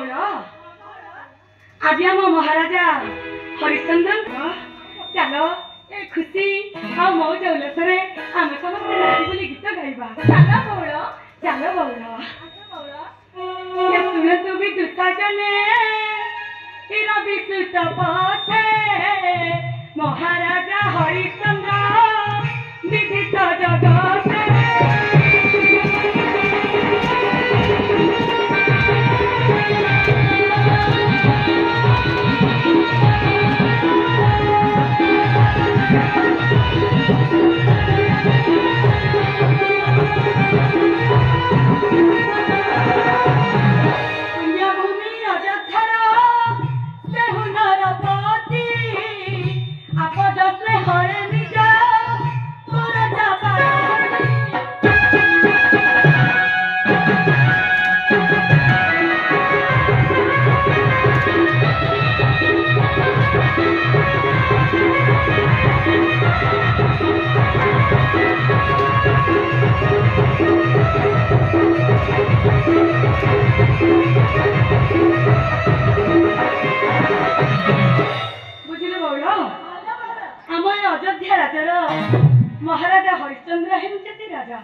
बौल आज आम महाराजा हरिश्चंद्र चलो ए खुशी आ मौज उल्लास आम समस्त नाची बोली गीत गाइबा चलो बौल सुन तू भी दुशासने विस्तृत पथे महाराजा हरिश्चंद्र विदित जगते अयोध्या राजार महाराजा हरिश्चंद्र हेउचंती राजा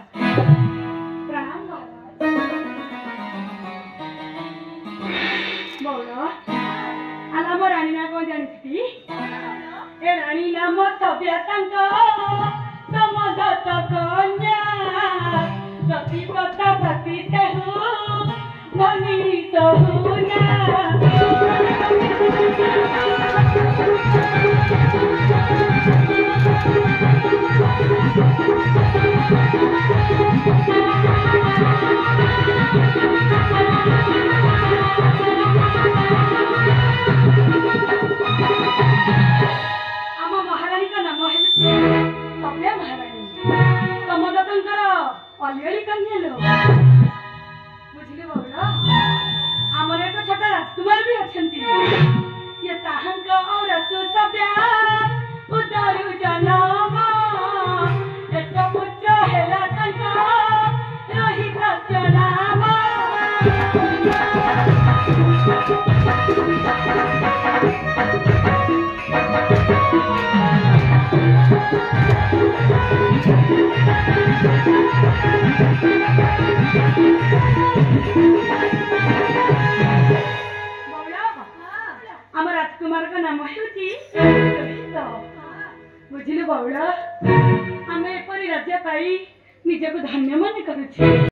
प्रणाम बौल आम राणी ना कौन जानी ए राणी नाम सभ्यता समधत कन्या सतीव्रता सती सेहु धनी सहुना अलियली कन्या लो बुझले बौल आमर एक छोटा राजकुमार भी अछंती ये ताहंक और सुसभ्या उदारु जनम एक पुत्र हेला तंका रोहित नाम आम राजकुमार का नाम बुझिलु बौल आम एपरी राज्य पाई निजक धन्य मन करुछि।